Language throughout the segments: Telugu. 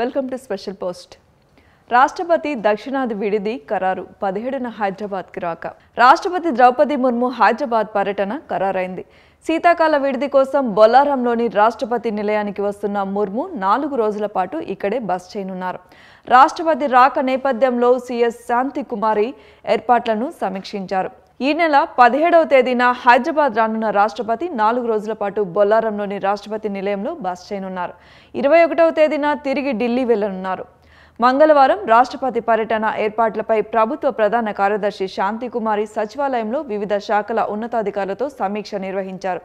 Welcome to special post. రాష్ట్రపతి దక్షిణాది విడిది ఖరారు. 17న హైదరాబాద్కి రాక రాష్ట్రపతి ద్రౌపది ముర్ము హైదరాబాద్ పర్యటన ఖరారైంది. శీతాకాల విడిది కోసం బొల్లారంలోని రాష్ట్రపతి నిలయానికి వస్తున్న ముర్ము 4 రోజుల పాటు ఇక్కడే బస చేయనున్నారు. రాష్ట్రపతి రాక నేపథ్యంలో సీఎస్ శాంతికుమారి ఏర్పాట్లను సమీక్షించారు. ఈ నెల 17వ తేదీన హైదరాబాద్ రానున్న రాష్ట్రపతి 4 రోజుల పాటు బొల్లారంలోని రాష్ట్రపతి నిలయంలో బస చేయనున్నారు. 21వ తేదీన తిరిగి ఢిల్లీ వెళ్లనున్నారు. మంగళవారం రాష్ట్రపతి పర్యటన ఏర్పాట్లపై ప్రభుత్వ ప్రధాన కార్యదర్శి శాంతికుమారి సచివాలయంలో వివిధ శాఖల ఉన్నతాధికారులతో సమీక్ష నిర్వహించారు.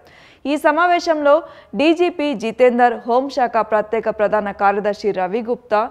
ఈ సమావేశంలో డీజీపీ జితేందర్, హోంశాఖ ప్రత్యేక ప్రధాన కార్యదర్శి రవి గుప్తా,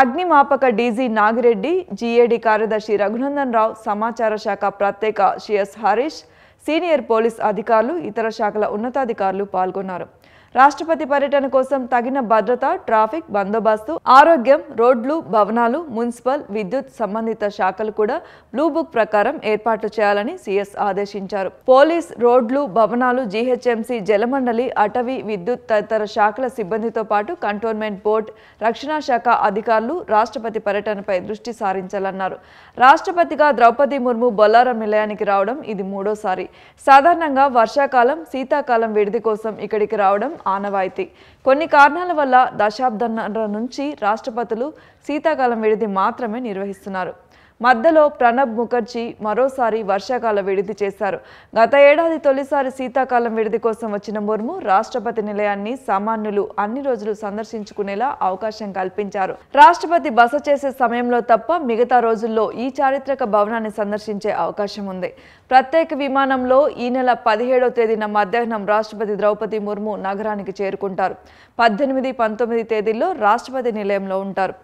అగ్నిమాపక డీజీ నాగిరెడ్డి, జీఏడీ కార్యదర్శి రఘునందన్ రావు, సమాచార శాఖ ప్రత్యేక సిఎస్ హరీష్, సీనియర్ పోలీస్ అధికారులు, ఇతర శాఖల ఉన్నతాధికారులు పాల్గొన్నారు. రాష్ట్రపతి పర్యటన కోసం తగిన భద్రత, ట్రాఫిక్ బందోబస్తు, ఆరోగ్యం, రోడ్లు, భవనాలు, మున్సిపల్, విద్యుత్ సంబంధిత శాఖలు కూడా బ్లూ బుక్ ప్రకారం ఏర్పాట్లు చేయాలని సీఎస్ ఆదేశించారు. పోలీస్, రోడ్లు, భవనాలు, జీహెచ్ఎంసీ, జలమండలి, అటవీ, విద్యుత్ తదితర శాఖల సిబ్బందితో పాటు కంటోన్మెంట్ బోర్డు, రక్షణ శాఖ అధికారులు రాష్ట్రపతి పర్యటనపై దృష్టి సారించాలన్నారు. రాష్ట్రపతిగా ద్రౌపది ముర్ము బొల్లారం నిలయానికి రావడం ఇది 3వసారి. సాధారణంగా వర్షాకాలం, శీతాకాలం విడిది కోసం ఇక్కడికి రావడం ఆనవాయితీ. కొన్ని కారణాల వల్ల దశాబ్దాల నుంచి రాష్ట్రపతులు శీతాకాలం విడిది మాత్రమే నిర్వహిస్తున్నారు. మధ్యలో ప్రణబ్ ముఖర్జీ మరోసారి వర్షాకాల విడిది చేశారు. గత ఏడాది తొలిసారి శీతాకాలం విడిది కోసం వచ్చిన ముర్ము రాష్ట్రపతి నిలయాన్ని సామాన్యులు అన్ని రోజులు సందర్శించుకునేలా అవకాశం కల్పించారు. రాష్ట్రపతి బస చేసే సమయంలో తప్ప మిగతా రోజుల్లో ఈ చారిత్రక భవనాన్ని సందర్శించే అవకాశం ఉంది. ప్రత్యేక విమానంలో ఈ నెల 17వ తేదీన మధ్యాహ్నం రాష్ట్రపతి ద్రౌపది ముర్ము నగరానికి చేరుకుంటారు. 18, 19 తేదీల్లో రాష్ట్రపతి నిలయంలో ఉంటారు.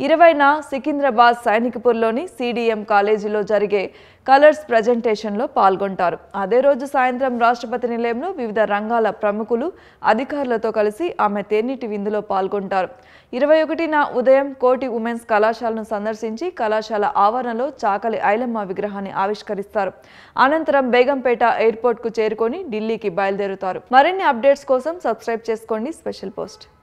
20న సికింద్రాబాద్ సైనిక్పూర్లోని సిడిఎం కాలేజీలో జరిగే కలర్స్ ప్రజెంటేషన్లో పాల్గొంటారు. అదే రోజు సాయంత్రం రాష్ట్రపతి నిలయంలో వివిధ రంగాల ప్రముఖులు, అధికారులతో కలిసి ఆమె తేనీటి విందులో పాల్గొంటారు. 21న ఉదయం కోటి ఉమెన్స్ కళాశాలను సందర్శించి కళాశాల ఆవరణలో చాకలి ఐలమ్మ విగ్రహాన్ని ఆవిష్కరిస్తారు. అనంతరం బేగంపేట ఎయిర్పోర్ట్కు చేరుకొని ఢిల్లీకి బయలుదేరుతారు. మరిన్ని అప్డేట్స్ కోసం సబ్స్క్రైబ్ చేసుకోండి స్పెషల్ పోస్ట్.